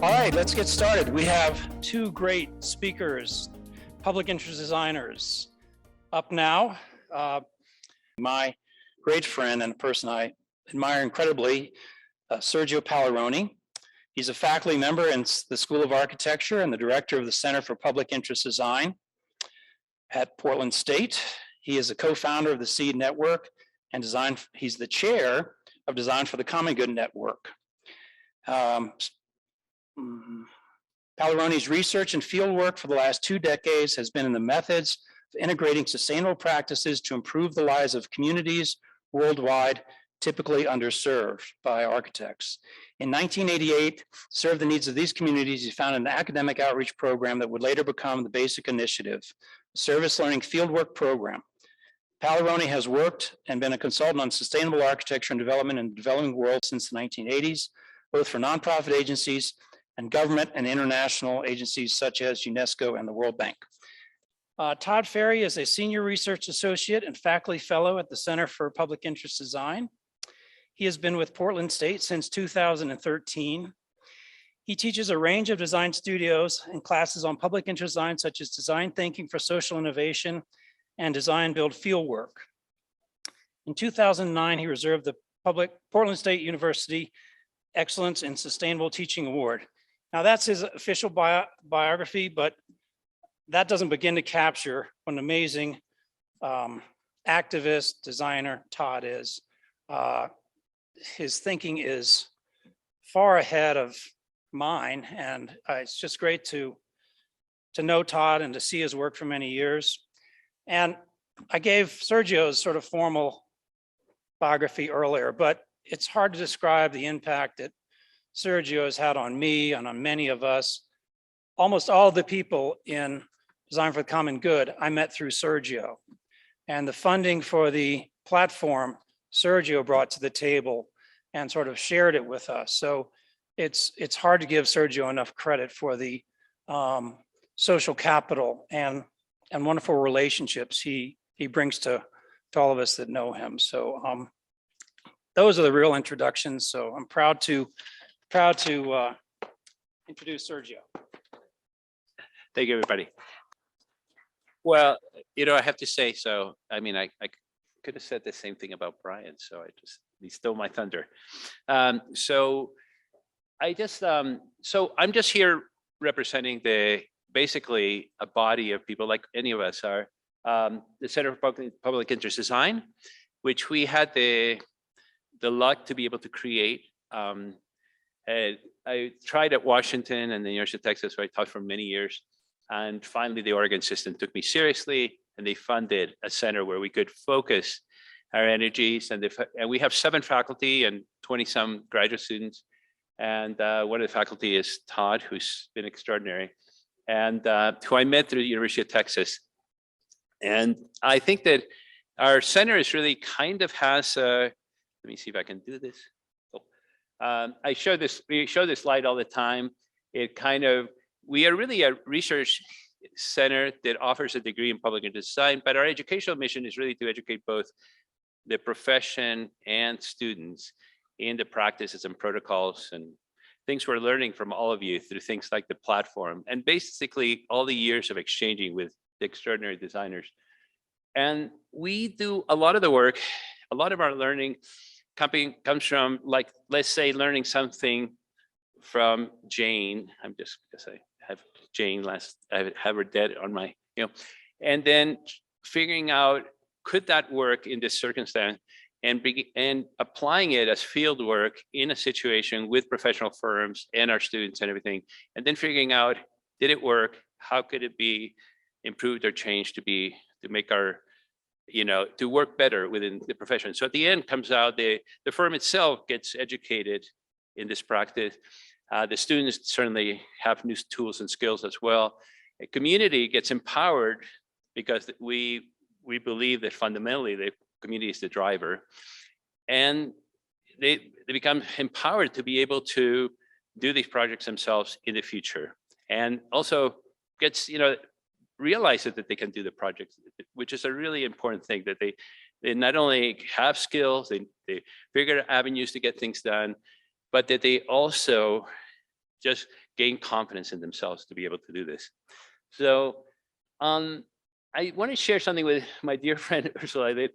All right, let's get started. We have two great speakers, public interest designers. Up now, my great friend and a person I admire incredibly, Sergio Paolironi. He's a faculty member in the School of Architecture and the director of the Center for Public Interest Design at Portland State. He is a co-founder of the SEED Network and he's the chair of Design for the Common Good Network. Paolironi's research and fieldwork for the last 2 decades has been in the methods of integrating sustainable practices to improve the lives of communities worldwide, typically underserved by architects. In 1988, to serve the needs of these communities, he founded an academic outreach program that would later become the Basic Initiative, a service learning fieldwork program. Paolironi has worked and been a consultant on sustainable architecture and development in the developing world since the 1980s, both for nonprofit agencies and government and international agencies such as UNESCO and the World Bank. Todd Ferry is a senior research associate and faculty fellow at the Center for Public Interest Design. He has been with Portland State since 2013. He teaches a range of design studios and classes on public interest design, such as design thinking for social innovation and design build fieldwork. In 2009, he received the Portland State University Excellence in Sustainable Teaching Award. Now that's his official biography, but that doesn't begin to capture what an amazing activist, designer Todd is. His thinking is far ahead of mine, and it's just great to know Todd and to see his work for many years. And I gave Sergio's sort of formal biography earlier, but it's hard to describe the impact that Sergio has had on me and on many of us. Almost all of the people in Design for the Common Good I met through Sergio. And the funding for the platform Sergio brought to the table and sort of shared it with us. So it's hard to give Sergio enough credit for the social capital and wonderful relationships he brings to all of us that know him. So those are the real introductions. So I'm proud to introduce Sergio. Thank you, everybody. Well, I have to say, so, I mean, I could have said the same thing about Brian, so he stole my thunder. So I'm just here representing basically a body of people like any of us are, the Center for Public Interest Design, which we had the luck to be able to create. I tried at Washington and the University of Texas, where I taught for many years. And finally, the Oregon system took me seriously, and they funded a center where we could focus our energies. And we have 7 faculty and 20-some graduate students. And one of the faculty is Todd, who's been extraordinary, and who I met through the University of Texas. And I think that our center is really kind of has let me see if I can do this. We show this slide all the time. We are really a research center that offers a degree in public interest design, but our educational mission is really to educate both the profession and students in the practices and protocols and things we're learning from all of you through things like the platform and basically all the years of exchanging with the extraordinary designers. And we do a lot of the work, a lot of our learning comes from, like, let's say, learning something from Jane. I'm just because I have Jane I have her dead on my, and then figuring out, could that work in this circumstance, and applying it as field work in a situation with professional firms and our students and everything, and then figuring out, did it work? How could it be improved or changed to make our, to work better within the profession? So at the end comes out, the firm itself gets educated in this practice. The students certainly have new tools and skills as well. A community gets empowered because we believe that fundamentally the community is the driver, and they become empowered to be able to do these projects themselves in the future, and also gets realizes that they can do the projects, which is a really important thing, that they not only have skills, they figure out avenues to get things done, but that they also just gain confidence in themselves to be able to do this. So I want to share something with my dear friend Ursula. That,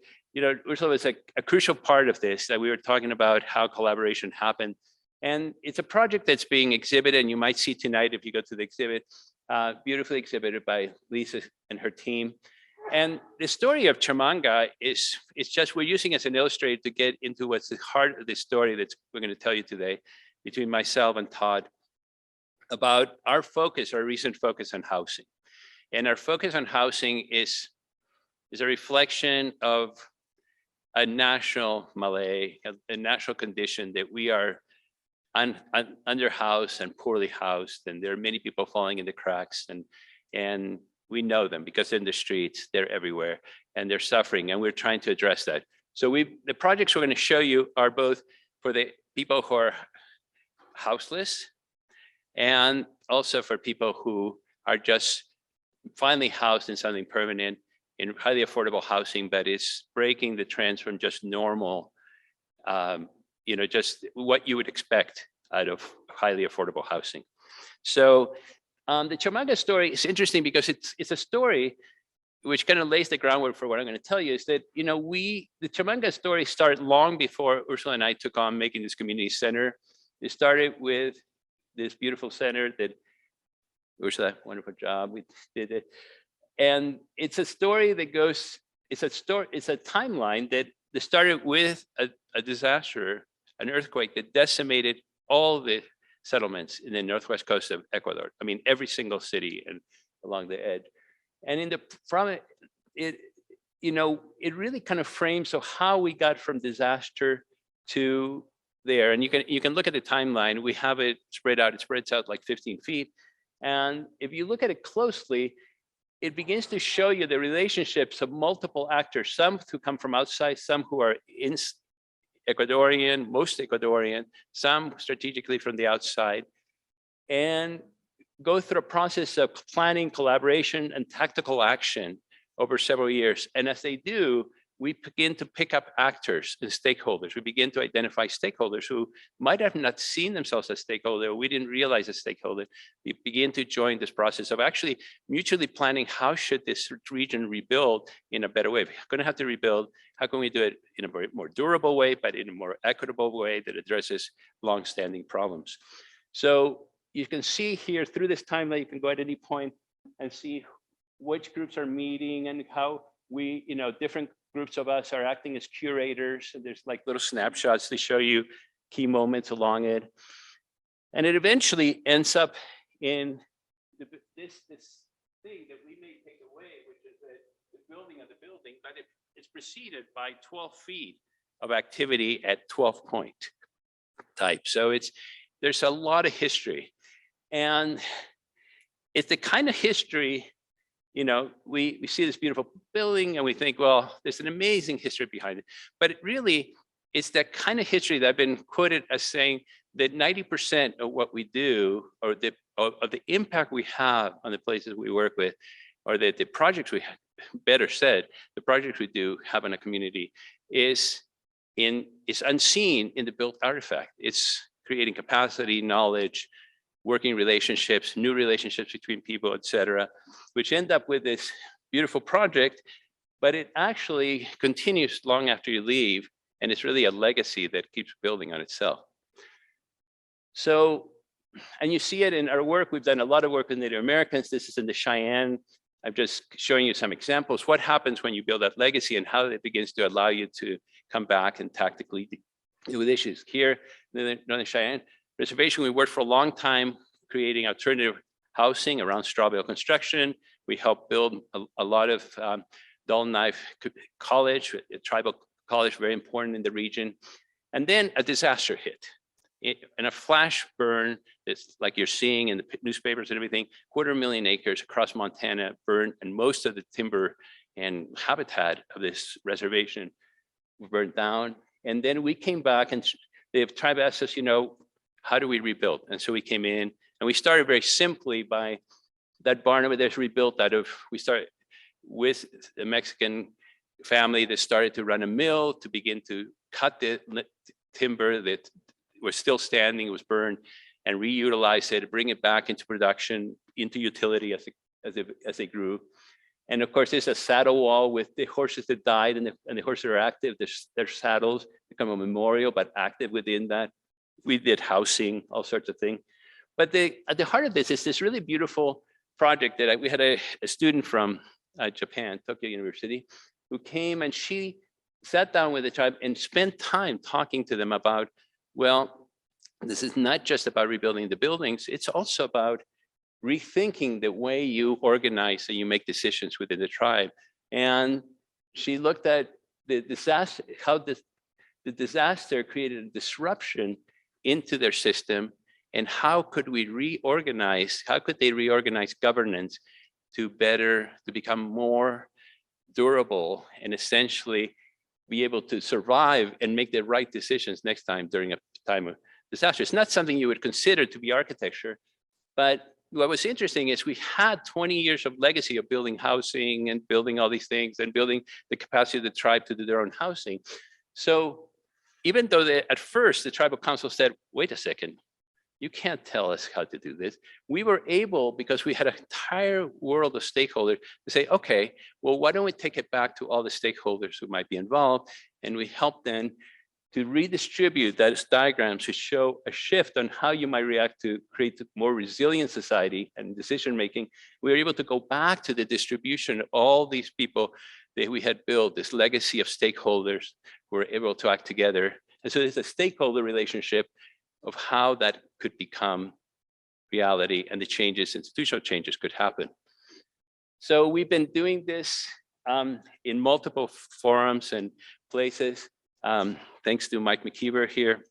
Ursula was a crucial part of this, that we were talking about how collaboration happened. And it's a project that's being exhibited, and you might see tonight if you go to the exhibit, beautifully exhibited by Lisa and her team. And the story of Chemanga is just, we're using as an illustrator to get into what's the heart of the story that we're going to tell you today between myself and Todd about our recent focus on housing. And our focus on housing is a reflection of a national malaise, a national condition that we are underhoused and poorly housed, and there are many people falling in the cracks, and we know them because they're in the streets, they're everywhere, and they're suffering, and we're trying to address that. So the projects we're going to show you are both for the people who are houseless and also for people who are just finally housed in something permanent in highly affordable housing, but it's breaking the trends from just normal, just what you would expect out of highly affordable housing. So the Chemanga story is interesting because it's a story which kind of lays the groundwork for what I'm going to tell you, is that, the Chemanga story started long before Ursula and I took on making this community center. It started with this beautiful center that Ursula, wonderful job, we did it. And it's a story that goes, it's a timeline that started with a disaster, an earthquake that decimated all the settlements in the northwest coast of Ecuador. I mean, every single city and along the edge. And from it, it really kind of frames how we got from disaster to there. And you can look at the timeline. We have it spread out. It spreads out like 15 feet. And if you look at it closely, it begins to show you the relationships of multiple actors, some who come from outside, some who are Ecuadorian, most Ecuadorian, some strategically from the outside, and go through a process of planning, collaboration, and tactical action over several years. And as they do, we begin to pick up actors and stakeholders. We begin to identify stakeholders who might have not seen themselves as stakeholders, or we didn't realize as stakeholders. We begin to join this process of actually mutually planning how should this region rebuild in a better way. If we're going to have to rebuild, how can we do it in a more durable way, but in a more equitable way that addresses longstanding problems? So you can see here through this timeline, you can go at any point and see which groups are meeting and how we, different groups of us are acting as curators, and there's like little snapshots to show you key moments along it. And it eventually ends up in this thing that we may take away, which is the building of the building, but it's preceded by 12 feet of activity at 12 point type. So there's a lot of history, and it's the kind of history, we see this beautiful building and we think, well, there's an amazing history behind it. But it really is that kind of history that I've been quoted as saying that 90% of what we do, or of the impact we have on the places we work with, or the projects we, better said, the projects we do have in a community is unseen in the built artifact. It's creating capacity, knowledge, working relationships, new relationships between people, et cetera, which end up with this beautiful project, but it actually continues long after you leave, and it's really a legacy that keeps building on itself. So, and you see it in our work. We've done a lot of work with Native Americans. This is in the Cheyenne. I'm just showing you some examples. What happens when you build that legacy and how it begins to allow you to come back and tactically deal with issues. Here in the Northern Cheyenne Reservation, we worked for a long time creating alternative housing around straw bale construction. We helped build a lot of Dull Knife College, a tribal college, very important in the region. And then a disaster hit. And a flash burn that's like you're seeing in the newspapers and everything, 250,000 acres across Montana burned, and most of the timber and habitat of this reservation burned down. And then we came back, and the tribe asked us, how do we rebuild? And so we came in, and we started very simply by that barn over there is rebuilt we started with a Mexican family that started to run a mill to begin to cut the timber that was still standing, it was burned, and reutilize it, bring it back into production, into utility as they grew. And of course, there's a saddle wall with the horses that died and the horses that are active. Their saddles become a memorial, but active within that. We did housing, all sorts of things. But at the heart of this is this really beautiful project that we had a student from Japan, Tokyo University, who came, and she sat down with the tribe and spent time talking to them about, well, this is not just about rebuilding the buildings, it's also about rethinking the way you organize and you make decisions within the tribe. And she looked at the disaster, how the disaster created a disruption into their system, and how could we reorganize, how could they reorganize governance to become more durable and essentially be able to survive and make the right decisions next time during a time of disaster. It's not something you would consider to be architecture, but what was interesting is we had 20 years of legacy of building housing and building all these things and building the capacity of the tribe to do their own housing. So even though at first the tribal council said, wait a second, you can't tell us how to do this. We were able, because we had an entire world of stakeholders, to say, okay, well, why don't we take it back to all the stakeholders who might be involved? And we help them to redistribute those diagrams to show a shift on how you might react to create a more resilient society and decision-making. We were able to go back to the distribution of all these people that we had built, this legacy of stakeholders who were able to act together. And so there's a stakeholder relationship of how that could become reality and the changes, institutional changes could happen. So we've been doing this in multiple forums and places. Thanks to Mike McKeever here,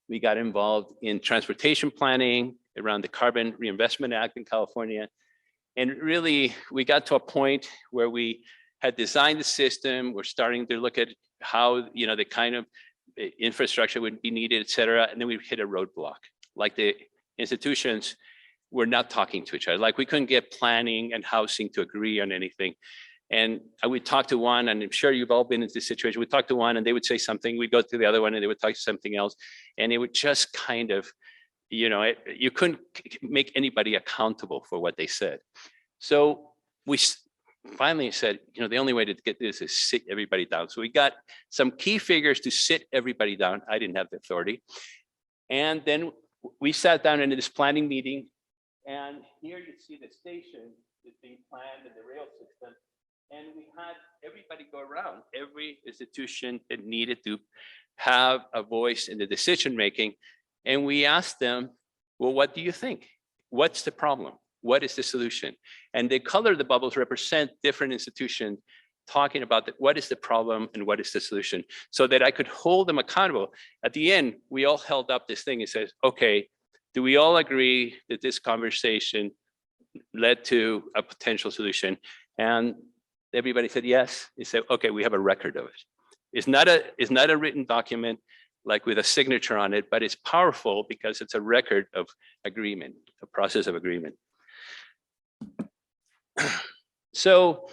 we got involved in transportation planning around the Carbon Reinvestment Act in California. And really, we got to a point where we had designed the system. We're starting to look at how, the kind of infrastructure would be needed, et cetera. And then we hit a roadblock. Like the institutions were not talking to each other. Like we couldn't get planning and housing to agree on anything. And I would talk to one, and I'm sure you've all been in this situation. We'd talk to one and they would say something, we'd go to the other one and they would talk to something else. And it would just kind of, you couldn't make anybody accountable for what they said. So we finally said, the only way to get this is sit everybody down. So we got some key figures to sit everybody down. I didn't have the authority. And then we sat down in this planning meeting, and here you see the station is being planned and the rail system. And we had everybody go around, every institution that needed to have a voice in the decision-making. And we asked them, well, what do you think? What's the problem? What is the solution? And the color of the bubbles represent different institutions talking about what is the problem and what is the solution, so that I could hold them accountable. At the end, we all held up this thing and says, okay, do we all agree that this conversation led to a potential solution? And everybody said yes. They said, okay, we have a record of it. It's not a written document like with a signature on it, but it's powerful because it's a record of agreement, a process of agreement. So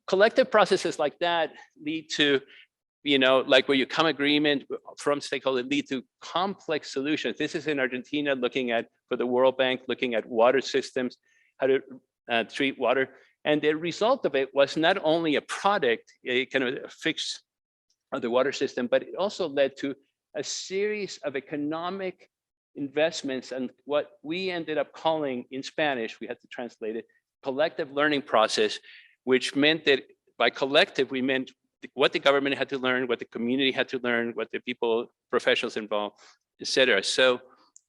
collective processes like that lead to, like where you come agreement from stakeholders, lead to complex solutions. This is in Argentina, looking at, for the World Bank, looking at water systems, how to treat water. And the result of it was not only a product, a kind of a fix of the water system, but it also led to a series of economic investments and what we ended up calling in Spanish, we had to translate it, collective learning process, which meant that by collective, we meant what the government had to learn, what the community had to learn, what the people, professionals involved, et cetera. So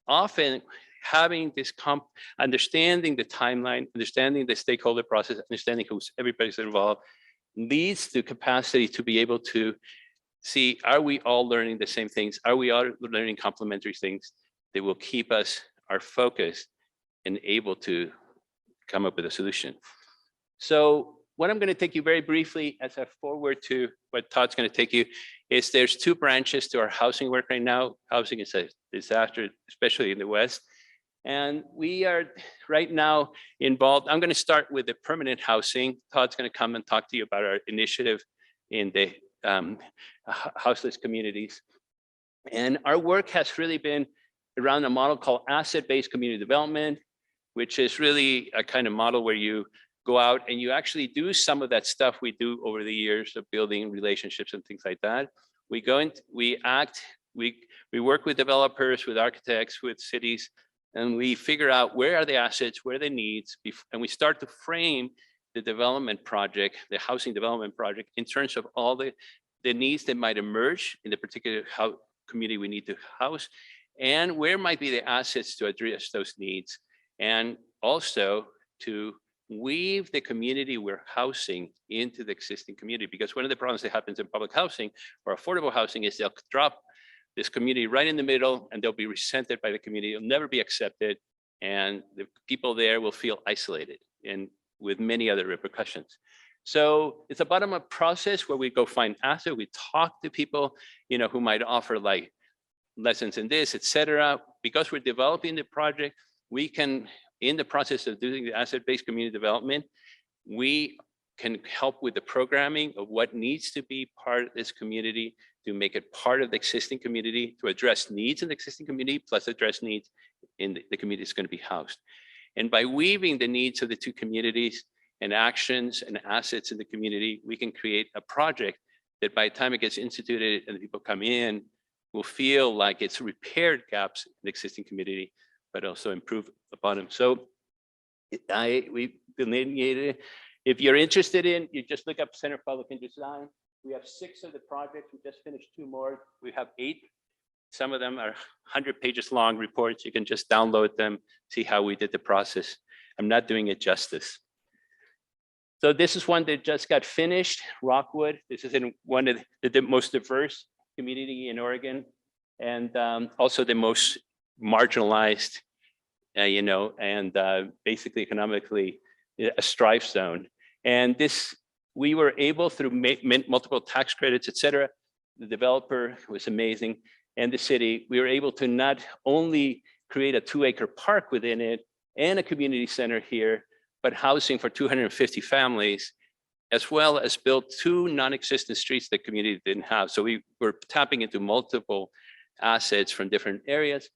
often having this understanding the timeline, understanding the stakeholder process, understanding who's everybody's involved, leads to capacity to be able to see, are we all learning the same things? Are we all learning complementary things that will keep us, our focus, and able to come up with a solution? So what I'm going to take you very briefly as I forward to what Todd's going to take you is there's two branches to our housing work right now. Housing is a disaster, especially in the West. And we are right now involved. I'm going to start with the permanent housing. Todd's going to come and talk to you about our initiative in the houseless communities. And our work has really been around a model called asset-based community development, which is really a kind of model where you go out and you actually do some of that stuff we do over the years of building relationships and things like that. We go in, we act, we work with developers, with architects, with cities, and we figure out where are the assets, where are the needs, and we start to frame the development project, the housing development project, in terms of all the needs that might emerge in the particular community we need to house, and where might be the assets to address those needs, and also to weave the community we're housing into the existing community. Because one of the problems that happens in public housing or affordable housing is they'll drop this community right in the middle and they'll be resented by the community. It'll never be accepted. And the people there will feel isolated and with many other repercussions. So it's a bottom-up process where we go find assets, we talk to people, who might offer like lessons in this, etc. Because we're developing the project, we can, in the process of doing the asset-based community development, we can help with the programming of what needs to be part of this community to make it part of the existing community, to address needs in the existing community, plus address needs in the community that's going to be housed. And by weaving the needs of the two communities and actions and assets in the community, we can create a project that by the time it gets instituted and the people come in, will feel like it's repaired gaps in the existing community, but also improve upon them. So we delineated. If you're interested in, you just look up Center for Public Design. We have 6 of the projects. We just finished 2 more. We have 8. Some of them are 100 pages long reports. You can just download them, see how we did the process. I'm not doing it justice. So this is one that just got finished, Rockwood. This is in one of the most diverse community in Oregon, and also the most marginalized, and basically economically a strife zone. And this, we were able through multiple tax credits, et cetera. The developer was amazing, and the city, we were able to not only create a 2-acre park within it and a community center here, but housing for 250 families, as well as build 2 non-existent streets the community didn't have. So we were tapping into multiple assets from different areas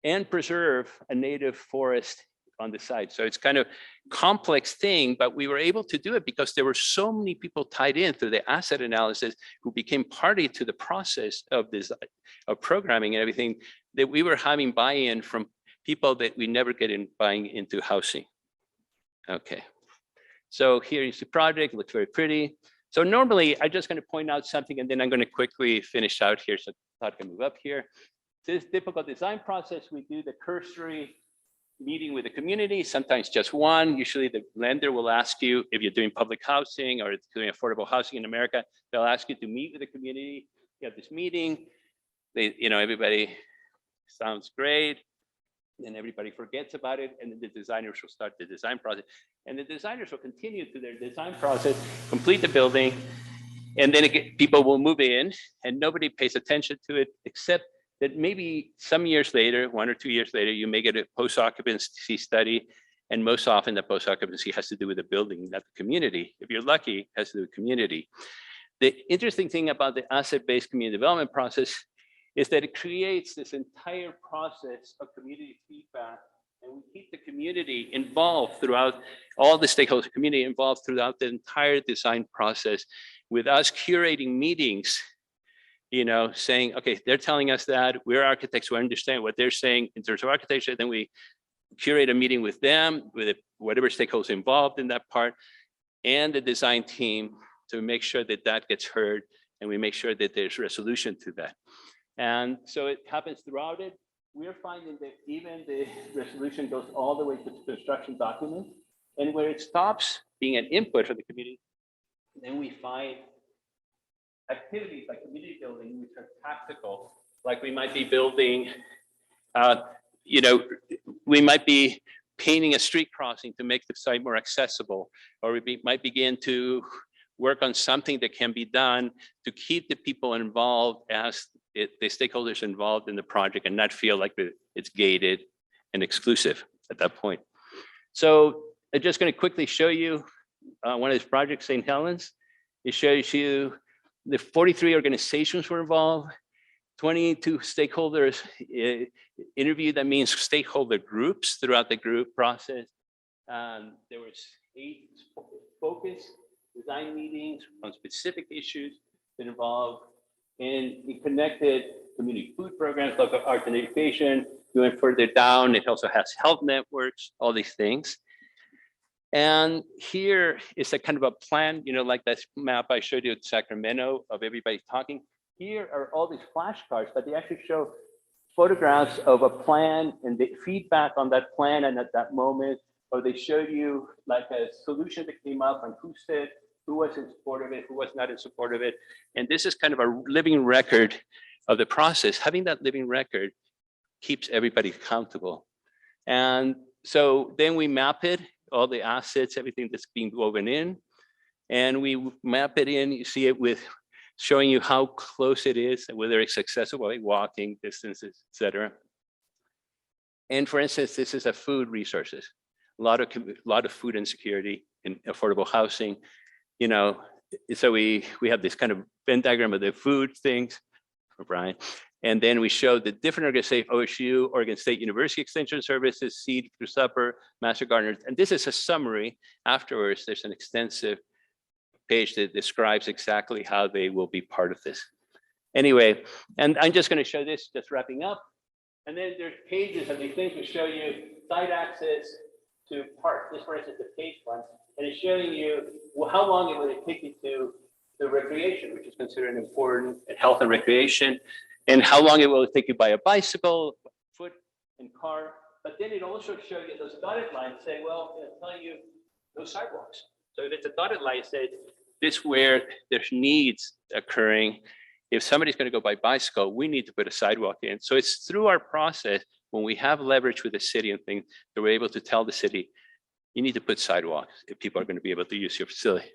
and preserve a native forest on the site. So it's kind of complex thing, but we were able to do it because there were so many people tied in through the asset analysis who became party to the process of this, of programming and everything, that we were having buy-in from people that we never get in buying into housing. Okay. So here is the project, looks very pretty. So normally I'm just going to point out something and then I'm going to quickly finish out here. So I can move up here. This typical design process, we do the cursory meeting with the community, sometimes just one. Usually the lender will ask you if you're doing public housing or doing affordable housing in America, they'll ask you to meet with the community. You have this meeting, everybody sounds great. Then everybody forgets about it, and then the designers will start the design process. And the designers will continue to their design process, complete the building, and then people will move in, and nobody pays attention to it, except that maybe some years later, 1 or 2 years later, you may get a post-occupancy study, and most often the post-occupancy has to do with the building, not the community. If you're lucky, it has to do with community. The interesting thing about the asset-based community development process is that it creates this entire process of community feedback, and we keep the community involved throughout, all the stakeholders, community involved throughout the entire design process, with us curating meetings, saying, okay, they're telling us that, we're architects, we understand what they're saying in terms of architecture, then we curate a meeting with them, with whatever stakeholders involved in that part, and the design team to make sure that that gets heard, and we make sure that there's resolution to that. And so it happens throughout it. We're finding that even the resolution goes all the way to the construction document. And where it stops being an input for the community, then we find activities like community building, which are tactical, like we might be building, we might be painting a street crossing to make the site more accessible, or we might begin to work on something that can be done to keep the people involved as the stakeholders involved in the project and not feel like it's gated and exclusive at that point. So I'm just going to quickly show you one of these projects, St. Helens. It shows you the 43 organizations were involved. 22 stakeholders interviewed. That means stakeholder groups throughout the group process. There was 8 focus design meetings on specific issues that involve, and it connected community food programs, local arts and education. You went further down, it also has health networks, all these things. And here is a kind of a plan, like that map I showed you in Sacramento of everybody talking. Here are all these flashcards, but they actually show photographs of a plan and the feedback on that plan and at that moment, or they showed you like a solution that came up and who said, who was in support of it, who was not in support of it. And this is kind of a living record of the process. Having that living record keeps everybody accountable. And so then we map it, all the assets, everything that's being woven in, and we map it in. You see it with showing you how close it is, whether it's accessible, like walking distances, etc. And for instance, this is a food resources, a lot of food insecurity in affordable housing. So we have this kind of Venn diagram of the food things for Brian. And then we showed the different organizations, OSU, Oregon State University Extension Services, Seed Through Supper, Master Gardeners. And this is a summary. Afterwards, there's an extensive page that describes exactly how they will be part of this. Anyway, and I'm just going to show this, just wrapping up. And then there's pages of these things to show you site access to parks. This, for instance, the page one. And it's showing you how long it would take you to the recreation, which is considered important, and health and recreation, and how long it will take you by a bicycle, foot, and car. But then it also shows you those dotted lines say, well, it'll tell you those sidewalks. So if it's a dotted line, it says this where there's needs occurring. If somebody's going to go by bicycle, we need to put a sidewalk in. So it's through our process, when we have leverage with the city and things, that we're able to tell the city, you need to put sidewalks if people are going to be able to use your facility.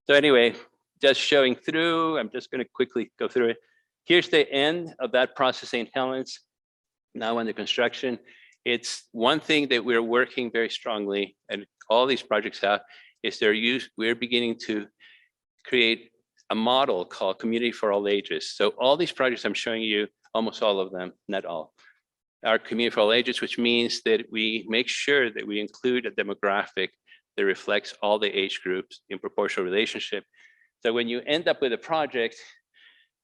So anyway, just showing through, I'm just going to quickly go through it. Here's the end of that process, St. Helens, now under construction. It's one thing that we're working very strongly, and all these projects have, is we're beginning to create a model called Community for All Ages. So all these projects I'm showing you, almost all of them, not all, are Community for All Ages, which means that we make sure that we include a demographic that reflects all the age groups in proportional relationship. So when you end up with a project,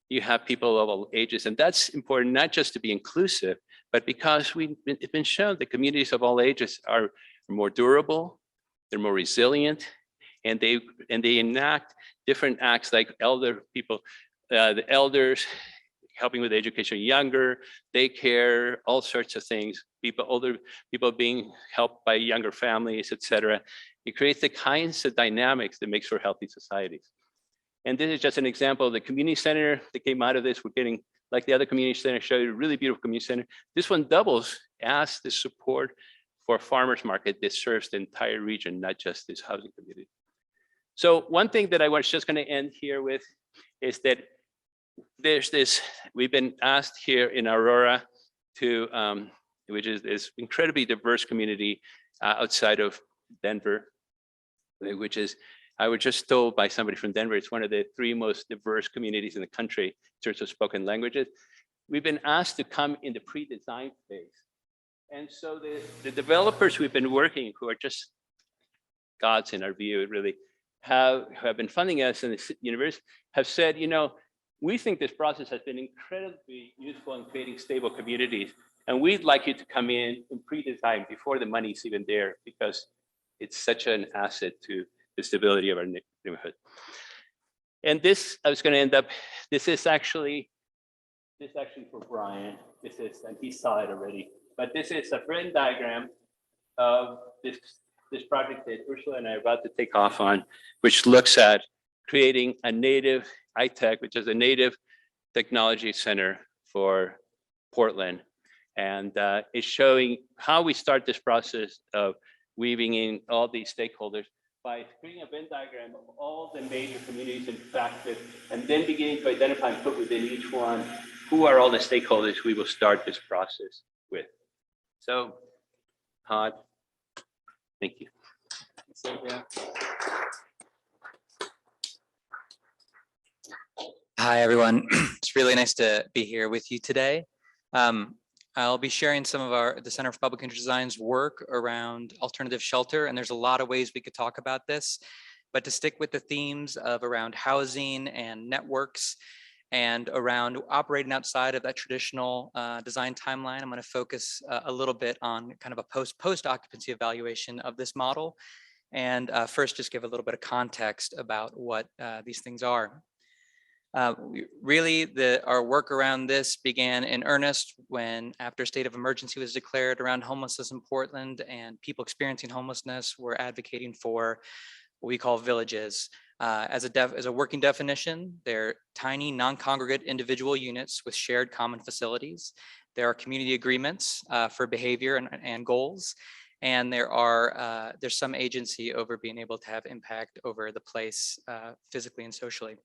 you have people of all ages, and that's important, not just to be inclusive, but because it's been shown that communities of all ages are more durable, they're more resilient, and they enact different acts like elder people, the elders helping with education younger, daycare, all sorts of things, older people being helped by younger families, etc. It creates the kinds of dynamics that makes for healthy societies. And this is just an example of the community center that came out of this. We're getting, like the other community center, showed you a really beautiful community center. This one doubles as the support for a farmer's market that serves the entire region, not just this housing community. So one thing that I was just going to end here with is that there's this, we've been asked here in Aurora to, which is this incredibly diverse community outside of Denver, which is, I was just told by somebody from Denver, it's one of the 3 most diverse communities in the country in terms of spoken languages. We've been asked to come in the pre-design phase. And so the developers we've been working, who are just gods in our view, really, have been funding us, and the university have said, we think this process has been incredibly useful in creating stable communities. And we'd like you to come in pre-design before the money's even there, because it's such an asset to the stability of our neighborhood. And this, I was going to end up, this is actually for Brian. This is, and he saw it already, but this is a Venn diagram of this project that Ursula and I are about to take off on, which looks at creating a native iTech, which is a native technology center for Portland. And it's showing how we start this process of weaving in all these stakeholders by creating a Venn diagram of all the major communities impacted, and then beginning to identify and put within each one, who are all the stakeholders we will start this process with. So, Todd, thank you. Hi, everyone. It's really nice to be here with you today. I'll be sharing some of the Center for Public Interest Design's work around alternative shelter, and there's a lot of ways we could talk about this, but to stick with the themes of around housing and networks and around operating outside of that traditional design timeline, I'm going to focus a little bit on kind of a post occupancy evaluation of this model, and first just give a little bit of context about what these things are. Our work around this began in earnest when, after a state of emergency was declared around homelessness in Portland, and people experiencing homelessness were advocating for what we call villages. As a working definition, they're tiny, non-congregate individual units with shared common facilities. There are community agreements for behavior and goals, and there's some agency over being able to have impact over the place physically and socially.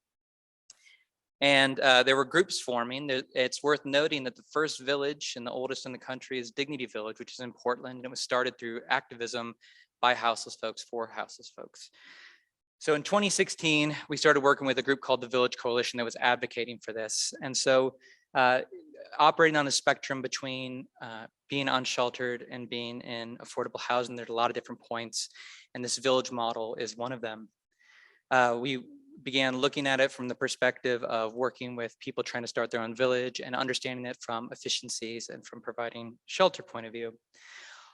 And there were groups forming. It's worth noting that the first village and the oldest in the country is Dignity Village, which is in Portland, and it was started through activism by houseless folks for houseless folks. So in 2016, we started working with a group called the Village Coalition that was advocating for this. And so operating on a spectrum between being unsheltered and being in affordable housing, there's a lot of different points, and this village model is one of them. We began looking at it from the perspective of working with people trying to start their own village and understanding it from efficiencies and from providing shelter point of view.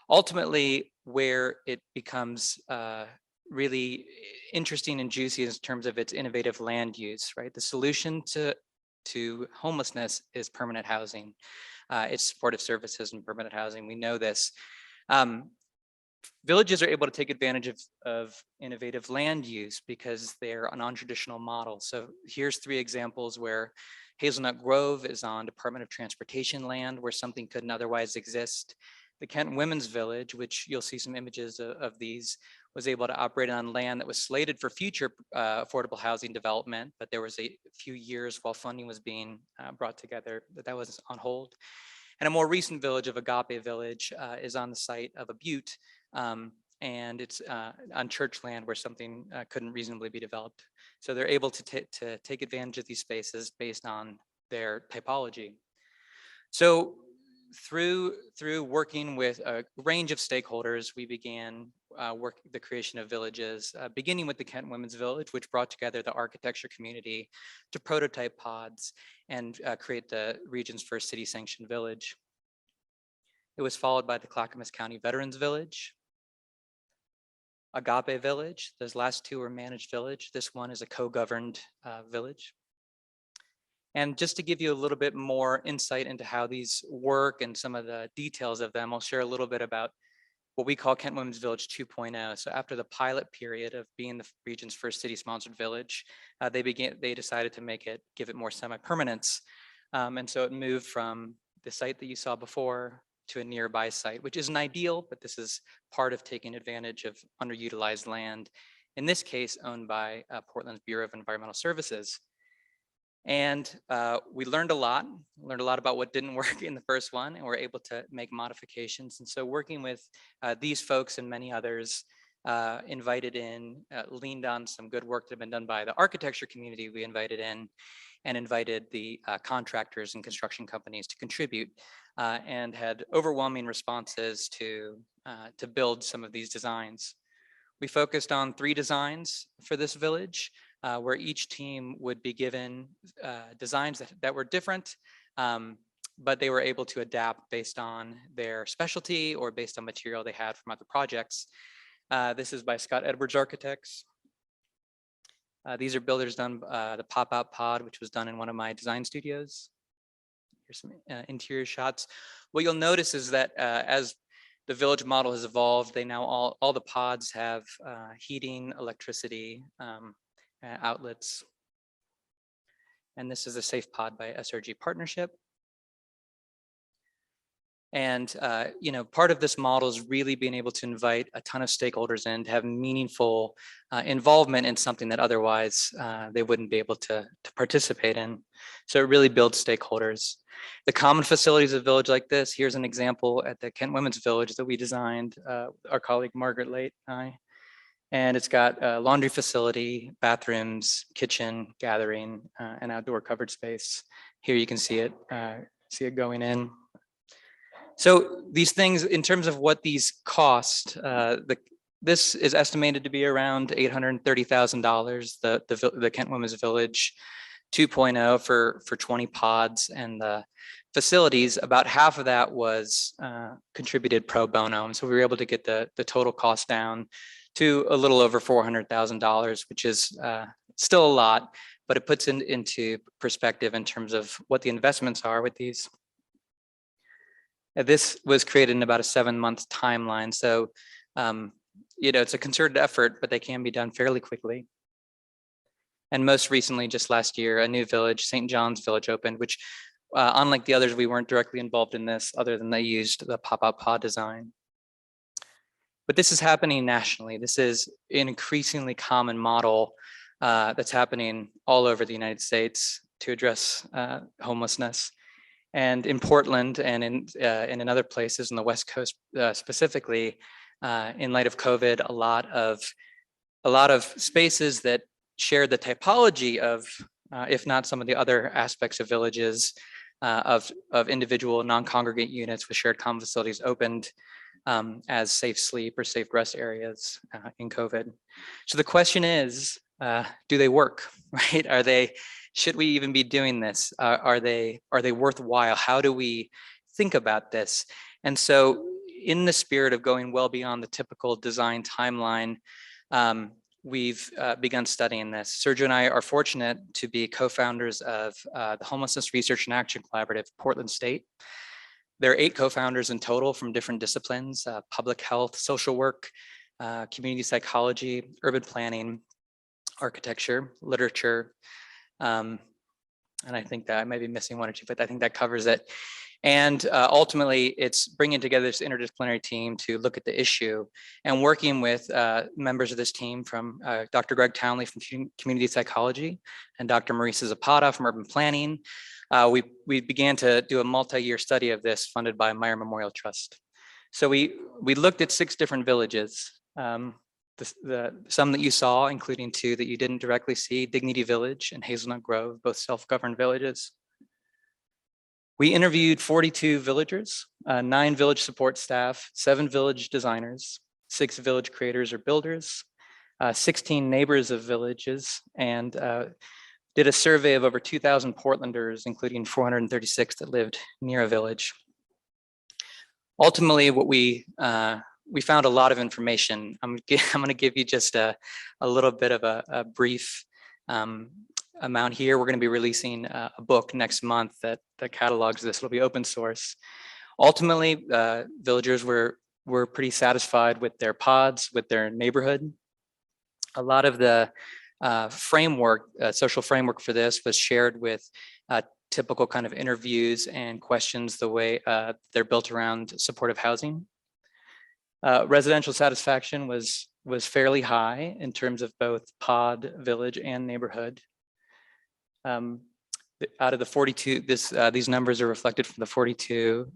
Ultimately, where it becomes really interesting and juicy in terms of its innovative land use, right? The solution to homelessness is permanent housing. It's supportive services and permanent housing. We know this. Villages are able to take advantage of innovative land use because they're a non-traditional model. So here's 3 examples where Hazelnut Grove is on Department of Transportation land where something couldn't otherwise exist. The Kent Women's Village, which you'll see some images of these, was able to operate on land that was slated for future affordable housing development, but there was a few years while funding was being brought together that was on hold. And a more recent village of Agape Village is on the site of a butte, and it's on church land where something couldn't reasonably be developed. So they're able to take advantage of these spaces based on their typology. So through working with a range of stakeholders, we began the creation of villages, beginning with the Kent Women's Village, which brought together the architecture community to prototype pods and create the region's first city-sanctioned village. It was followed by the Clackamas County Veterans Village, Agape Village. Those last 2 were managed village. This one is a co-governed village. And just to give you a little bit more insight into how these work and some of the details of them, I'll share a little bit about what we call Kent Women's Village 2.0. So after the pilot period of being the region's first city-sponsored village, they decided to give it more semi-permanence. And so it moved from the site that you saw before to a nearby site, which isn't ideal, but this is part of taking advantage of underutilized land, in this case owned by Portland's Bureau of Environmental Services. And we learned a lot about what didn't work in the first one, and we're able to make modifications. And so working with these folks and many others, leaned on some good work that had been done by the architecture community. We invited the contractors and construction companies to contribute, and had overwhelming responses to build some of these designs. We focused on 3 designs for this village, where each team would be given designs that were different, but they were able to adapt based on their specialty or based on material they had from other projects. This is by Scott Edwards Architects. These are builders done, the pop-out pod, which was done in one of my design studios. Here's some interior shots. What you'll notice is that as the village model has evolved, they now all the pods have heating, electricity, outlets. And this is a Safe Pod by SRG Partnership. And part of this model is really being able to invite a ton of stakeholders in to have meaningful involvement in something that otherwise they wouldn't be able to participate in. So it really builds stakeholders. The common facilities of a village like this, here's an example at the Kent Women's Village that we designed, our colleague Margaret Late and I. And it's got a laundry facility, bathrooms, kitchen, gathering, and outdoor covered space. Here you can see it going in. So these things, in terms of what these cost, this is estimated to be around $830,000. The Kent Women's Village 2.0 for 20 pods, and the facilities, about half of that was contributed pro bono. And so we were able to get the total cost down to a little over $400,000, which is still a lot, but it puts into perspective in terms of what the investments are with these. This was created in about a 7-month timeline. So, it's a concerted effort, but they can be done fairly quickly. And most recently, just last year, a new village, St. John's Village, opened, which unlike the others, we weren't directly involved in this other than they used the pop-up pod design. But this is happening nationally. This is an increasingly common model that's happening all over the United States to address homelessness. And in Portland and in other places in the West Coast specifically, in light of COVID, a lot of spaces that share the typology of, if not some of the other aspects of villages, of individual non-congregate units with shared common facilities opened as safe sleep or safe rest areas in COVID. So the question is, do they work, right? Should we even be doing this? Are they worthwhile? How do we think about this? And so in the spirit of going well beyond the typical design timeline, we've begun studying this. Sergio and I are fortunate to be co-founders of the Homelessness Research and Action Collaborative, Portland State. There are 8 co-founders in total from different disciplines: public health, social work, community psychology, urban planning, architecture, literature. And I think that I might be missing 1 or 2, but I think that covers it. And ultimately, it's bringing together this interdisciplinary team to look at the issue and working with members of this team from Dr. Greg Townley from community psychology and Dr. Marisa Zapata from urban planning. We began to do a multi-year study of this funded by Meyer Memorial Trust. So we looked at 6 different villages. Some that you saw, including 2 that you didn't directly see: Dignity Village and Hazelnut Grove, both self-governed villages. We interviewed 42 villagers, 9 village support staff, 7 village designers, 6 village creators or builders, 16 neighbors of villages, and did a survey of over 2,000 Portlanders, including 436 that lived near a village. Ultimately, what we found a lot of information. I'm going to give you just a little bit of a brief amount here. We're going to be releasing a book next month that catalogs this. It'll be open source. Ultimately, villagers were pretty satisfied with their pods, with their neighborhood. A lot of the framework, social framework for this was shared with typical kind of interviews and questions, the way they're built around supportive housing. Residential satisfaction was fairly high in terms of both pod, village, and neighborhood. Out of the 42, these numbers are reflected from the 42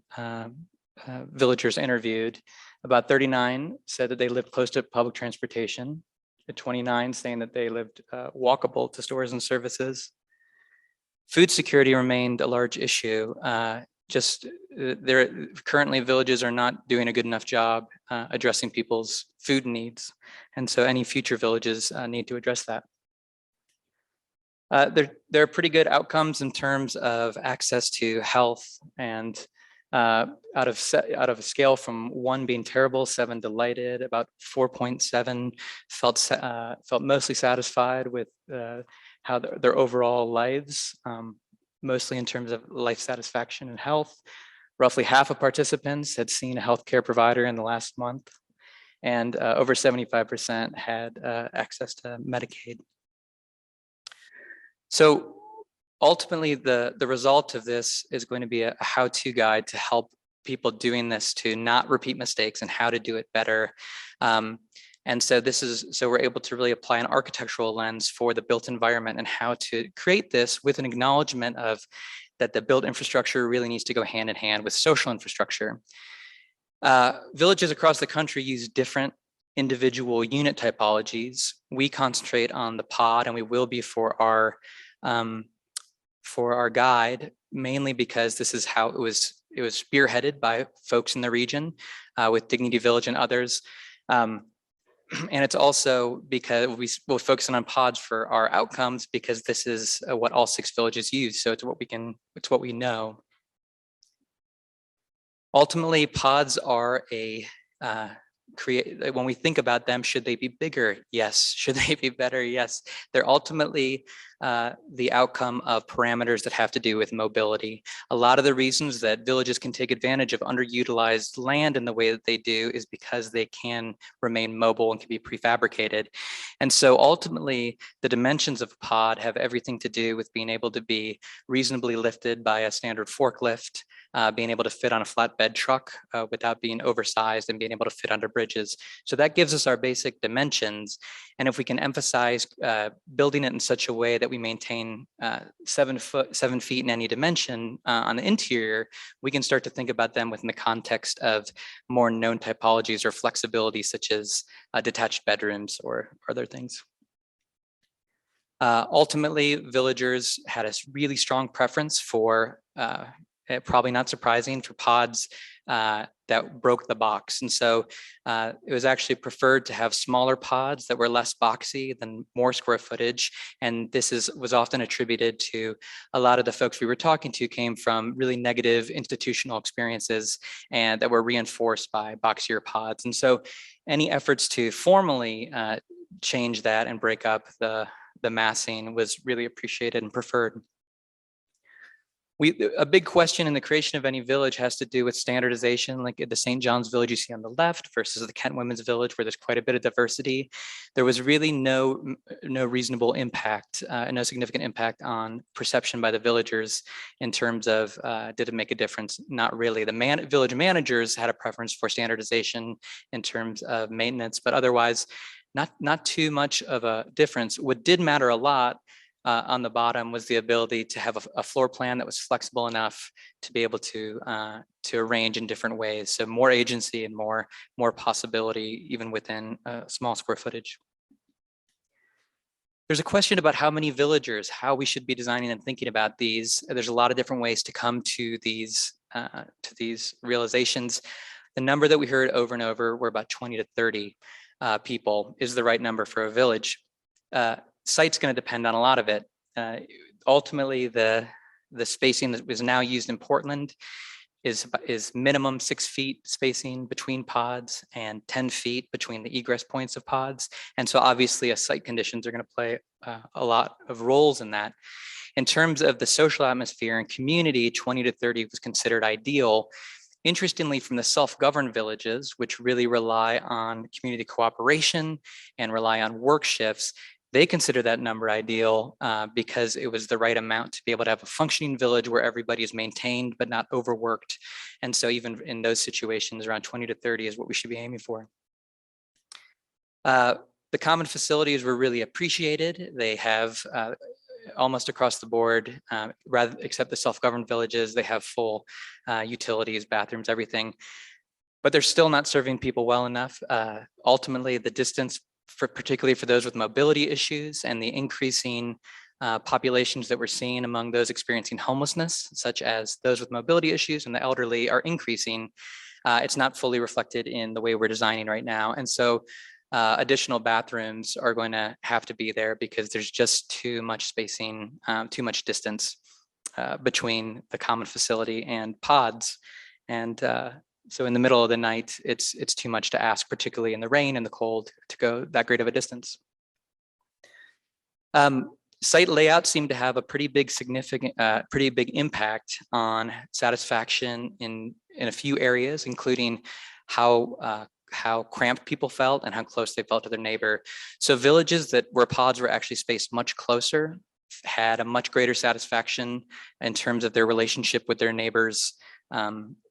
villagers interviewed. About 39 said that they lived close to public transportation. 29 saying that they lived walkable to stores and services. Food security remained a large issue. Currently villages are not doing a good enough job addressing people's food needs. And so any future villages need to address that. There are pretty good outcomes in terms of access to health, and out of a scale from 1 being terrible, 7 delighted, about 4.7 felt mostly satisfied with how their overall lives, mostly in terms of life satisfaction and health. Roughly half of participants had seen a healthcare provider in the last month, and over 75% had access to Medicaid. So ultimately, the result of this is going to be a how-to guide to help people doing this to not repeat mistakes and how to do it better. And so we're able to really apply an architectural lens for the built environment and how to create this with an acknowledgement of that the built infrastructure really needs to go hand in hand with social infrastructure. Villages across the country use different individual unit typologies. We concentrate on the pod, and we will be for our guide, mainly because this is how it was spearheaded by folks in the region with Dignity Village and others. And it's also because we'll focus on pods for our outcomes, because this is what all 6 villages use. So it's what we know. Ultimately, pods are when we think about them, should they be bigger? Yes. Should they be better? Yes. They're ultimately the outcome of parameters that have to do with mobility. A lot of the reasons that villages can take advantage of underutilized land in the way that they do is because they can remain mobile and can be prefabricated. And so ultimately, the dimensions of a pod have everything to do with being able to be reasonably lifted by a standard forklift, being able to fit on a flatbed truck without being oversized, and being able to fit under bridges. So that gives us our basic dimensions. And if we can emphasize building it in such a way that we maintain 7 feet in any dimension on the interior, we can start to think about them within the context of more known typologies or flexibility, such as detached bedrooms or other things. Ultimately, villagers had a really strong preference for, probably not surprising, for pods that broke the box. And so it was actually preferred to have smaller pods that were less boxy than more square footage. And this was often attributed to a lot of the folks we were talking to came from really negative institutional experiences and that were reinforced by boxier pods. And so any efforts to formally change that and break up the massing was really appreciated and preferred. A big question in the creation of any village has to do with standardization, like at the St. John's Village you see on the left versus the Kent Women's Village, where there's quite a bit of diversity. There was really no reasonable impact, no significant impact on perception by the villagers in terms of did it make a difference? Not really. The village managers had a preference for standardization in terms of maintenance, but otherwise not too much of a difference. What did matter a lot on the bottom was the ability to have a floor plan that was flexible enough to be able to arrange in different ways. So more agency and more possibility even within small square footage. There's a question about how many villagers, how we should be designing and thinking about these. There's a lot of different ways to come to these realizations. The number that we heard over and over were about 20 to 30 people is the right number for a village. Site's going to depend on a lot of it. Ultimately, the spacing that is now used in Portland is minimum 6 feet spacing between pods and 10 feet between the egress points of pods. And so obviously site conditions are going to play a lot of roles in that. In terms of the social atmosphere and community, 20 to 30 was considered ideal. Interestingly, from the self-governed villages, which really rely on community cooperation and rely on work shifts, they consider that number ideal because it was the right amount to be able to have a functioning village where everybody is maintained but not overworked. And so even in those situations, around 20 to 30 is what we should be aiming for. The common facilities were really appreciated. They have almost across the board, except the self-governed villages, they have full utilities, bathrooms, everything. But they're still not serving people well enough. Ultimately, the distance, particularly for those with mobility issues and the increasing populations that we're seeing among those experiencing homelessness, such as those with mobility issues and the elderly, are increasing. It's not fully reflected in the way we're designing right now. And so additional bathrooms are going to have to be there because there's just too much spacing, too much distance between the common facility and pods. And so in the middle of the night, it's too much to ask, particularly in the rain and the cold, to go that great of a distance. Site layout seemed to have a pretty big impact on satisfaction in a few areas, including how cramped people felt and how close they felt to their neighbor. So villages where pods were actually spaced much closer had a much greater satisfaction in terms of their relationship with their neighbors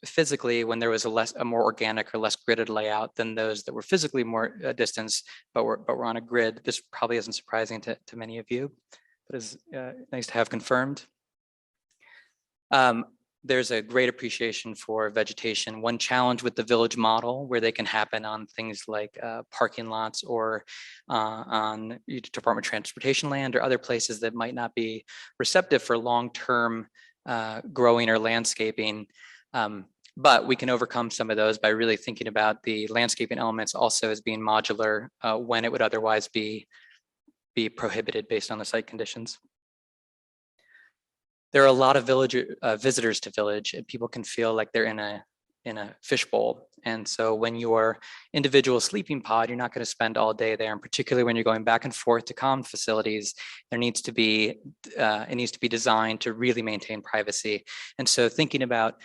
physically, when there was a more organic or less gridded layout than those that were physically more distance, but were on a grid. This probably isn't surprising to many of you, but is nice to have confirmed. there's a great appreciation for vegetation. One challenge with the village model, where they can happen on things like parking lots or on Department of Transportation land or other places that might not be receptive for long-term growing or landscaping. But we can overcome some of those by really thinking about the landscaping elements also as being modular when it would otherwise be prohibited based on the site conditions. There are a lot of visitors to Village, and people can feel like they're in a fishbowl. And so when your individual sleeping pod, you're not going to spend all day there. And particularly when you're going back and forth to common facilities, there needs to be, it needs to be designed to really maintain privacy. And so thinking about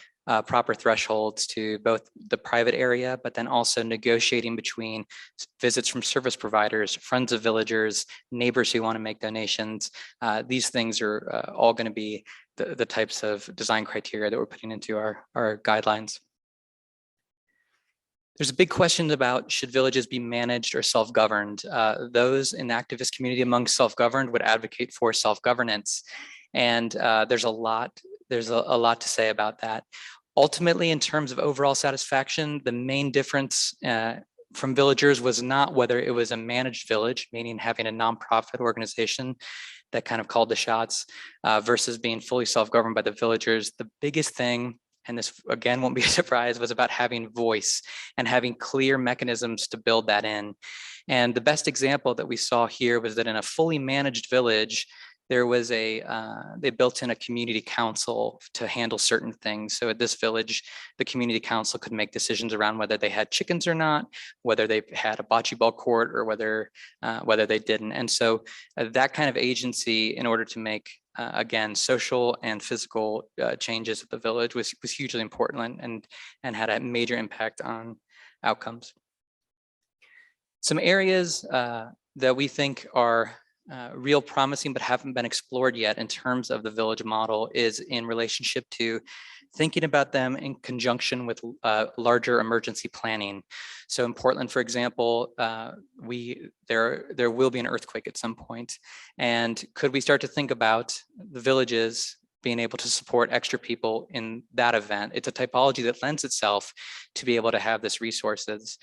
proper thresholds to both the private area, but then also negotiating between visits from service providers, friends of villagers, neighbors who want to make donations. These things are all going to be the types of design criteria that we're putting into our guidelines. There's a big question about should villages be managed or self-governed. Those in the activist community among self-governed would advocate for self-governance. And there's a lot to say about that. Ultimately, in terms of overall satisfaction, the main difference from villagers was not whether it was a managed village, meaning having a nonprofit organization that kind of called the shots versus being fully self-governed by the villagers. The biggest thing, and this again won't be a surprise, was about having voice and having clear mechanisms to build that in. And the best example that we saw here was that in a fully managed village, there was they built in a community council to handle certain things. So at this village, the community council could make decisions around whether they had chickens or not, whether they had a bocce ball court or whether they didn't. And so that kind of agency in order to make, again, social and physical changes at the village was hugely important and had a major impact on outcomes. Some areas that we think are real promising but haven't been explored yet in terms of the village model is in relationship to thinking about them in conjunction with larger emergency planning. So in Portland, for example, there will be an earthquake at some point. And could we start to think about the villages being able to support extra people in that event? It's a typology that lends itself to be able to have this resources.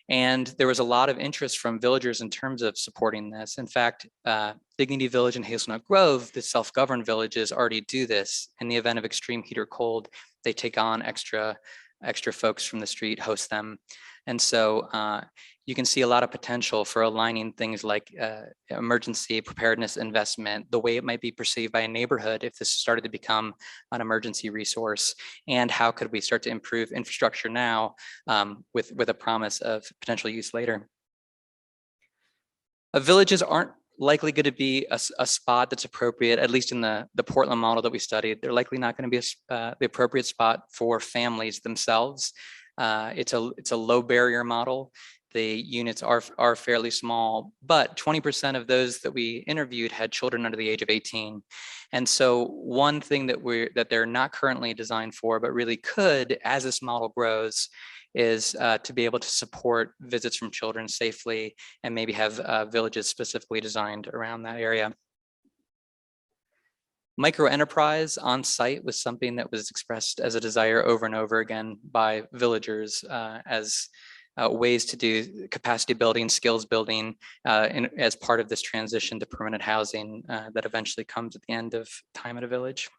And there was a lot of interest from villagers in terms of supporting this. In fact, Dignity Village and Hazelnut Grove, the self-governed villages, already do this. In the event of extreme heat or cold, they take on extra folks from the street, host them. And so you can see a lot of potential for aligning things like emergency preparedness investment, the way it might be perceived by a neighborhood if this started to become an emergency resource, and how could we start to improve infrastructure now with a promise of potential use later. Villages aren't likely going to be a spot that's appropriate, at least in the Portland model that we studied. They're likely not going to be the appropriate spot for families themselves. It's a low barrier model. The units are fairly small, but 20% of those that we interviewed had children under the age of 18. And so one thing that they're not currently designed for, but really could, as this model grows, is to be able to support visits from children safely and maybe have villages specifically designed around that area. Micro enterprise on site was something that was expressed as a desire over and over again by villagers as ways to do capacity building, skills building as part of this transition to permanent housing that eventually comes at the end of time at a village.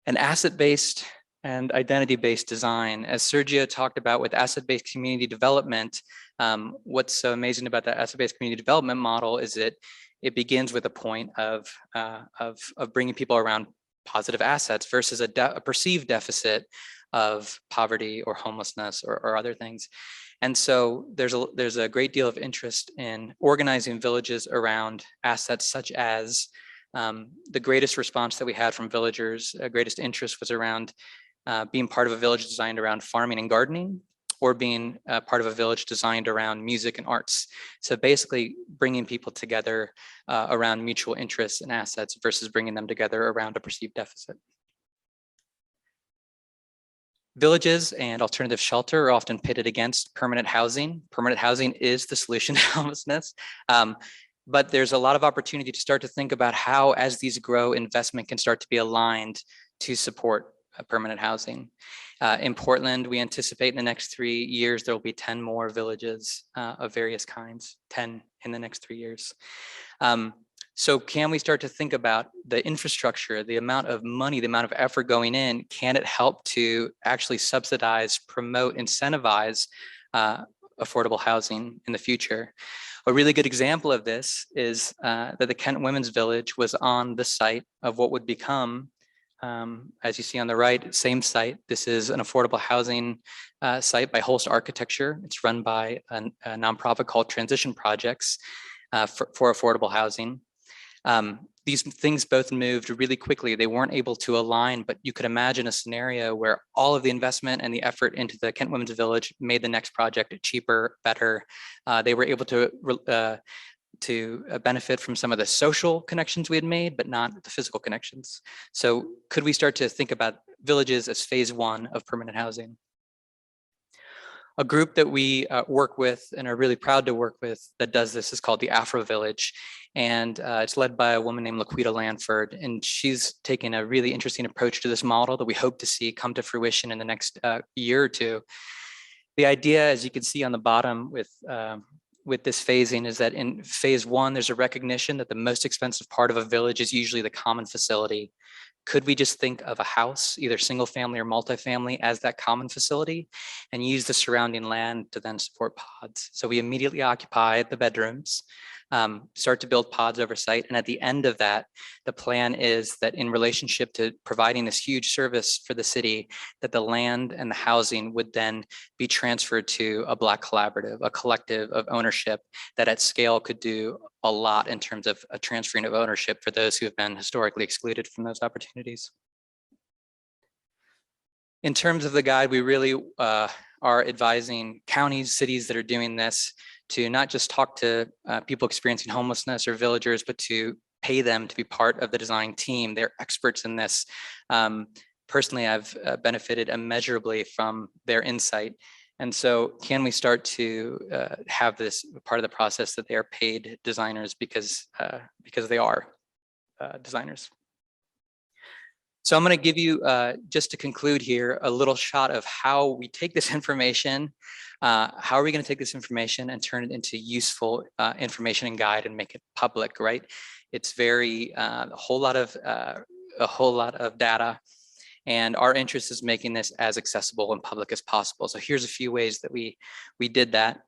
An asset-based and identity-based design, as Sergio talked about with asset-based community development, what's so amazing about that asset-based community development model is that it begins with a point of bringing people around positive assets versus a perceived deficit of poverty or homelessness or other things. And so there's a great deal of interest in organizing villages around assets such as the greatest response that we had from villagers, greatest interest was around being part of a village designed around farming and gardening, or being part of a village designed around music and arts. So basically bringing people together around mutual interests and assets versus bringing them together around a perceived deficit. Villages and alternative shelter are often pitted against permanent housing. Permanent housing is the solution to homelessness. But there's a lot of opportunity to start to think about how, as these grow, investment can start to be aligned to support permanent housing. In Portland, we anticipate in the next 3 years, there will be 10 more villages of various kinds, 10 in the next 3 years. So can we start to think about the infrastructure, the amount of money, the amount of effort going in? Can it help to actually subsidize, promote, incentivize affordable housing in the future? A really good example of this is that the Kent Women's Village was on the site of what would become, as you see on the right, same site. This is an affordable housing site by Holst Architecture. It's run by a nonprofit called Transition Projects for affordable housing. These things both moved really quickly. They weren't able to align, but you could imagine a scenario where all of the investment and the effort into the Kent Women's Village made the next project cheaper, better. They were able to benefit from some of the social connections we had made, but not the physical connections. So could we start to think about villages as phase one of permanent housing? A group that we work with and are really proud to work with that does this is called the Afro Village. And it's led by a woman named Laquita Lanford. And she's taken a really interesting approach to this model that we hope to see come to fruition in the next year or two. The idea, as you can see on the bottom with this phasing, is that in phase one, there's a recognition that the most expensive part of a village is usually the common facility. Could we just think of a house, either single family or multifamily, as that common facility and use the surrounding land to then support pods? So we immediately occupy the bedrooms, start to build pods over site. And at the end of that, the plan is that in relationship to providing this huge service for the city, that the land and the housing would then be transferred to a Black collaborative, a collective of ownership that at scale could do a lot in terms of a transferring of ownership for those who have been historically excluded from those opportunities. In terms of the guide, we really are advising counties, cities that are doing this to not just talk to people experiencing homelessness or villagers, but to pay them to be part of the design team. They're experts in this. Personally, I've benefited immeasurably from their insight. And so can we start to have this part of the process that they are paid designers because they are designers. So I'm going to give you, just to conclude here, a little shot of how we take this information. How are we going to take this information and turn it into useful information and guide and make it public, right? It's very, a whole lot of data. And our interest is making this as accessible and public as possible. So here's a few ways that we did that.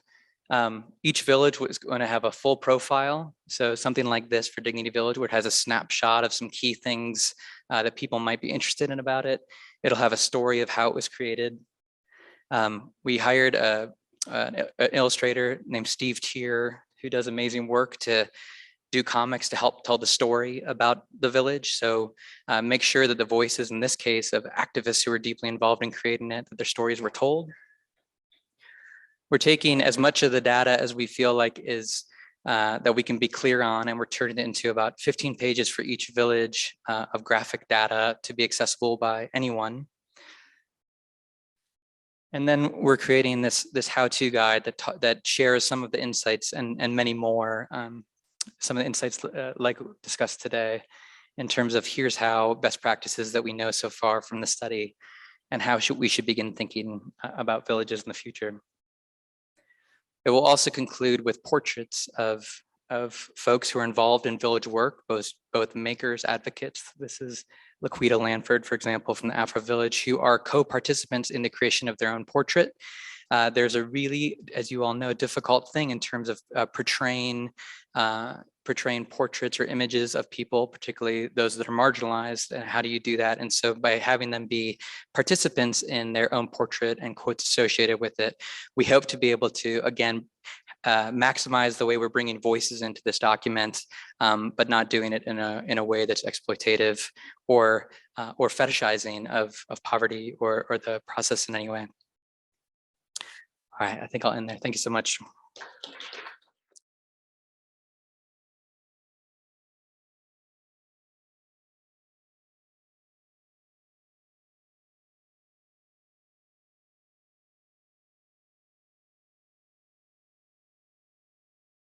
Each village was going to have a full profile. So something like this for Dignity Village, where it has a snapshot of some key things that people might be interested in about it. It'll have a story of how it was created. We hired an illustrator named Steve Tier, who does amazing work to do comics to help tell the story about the village. So make sure that the voices, in this case, of activists who are deeply involved in creating it, that their stories were told. We're taking as much of the data as we feel like is that we can be clear on, and we're turning it into about 15 pages for each village of graphic data to be accessible by anyone. And then we're creating this how-to guide that shares some of the insights and many more. Some of the insights like discussed today in terms of here's how best practices that we know so far from the study and how we should begin thinking about villages in the future. It will also conclude with portraits of folks who are involved in village work, both makers, advocates. This is Laquita Lanford, for example, from the Afro Village, who are co-participants in the creation of their own portrait. There's a really, as you all know, difficult thing in terms of portraying portraits or images of people, particularly those that are marginalized. And how do you do that? And so by having them be participants in their own portrait and quotes associated with it, we hope to be able to, again, maximize the way we're bringing voices into this document, but not doing it in a way that's exploitative or fetishizing of poverty or the process in any way. All right, I think I'll end there. Thank you so much.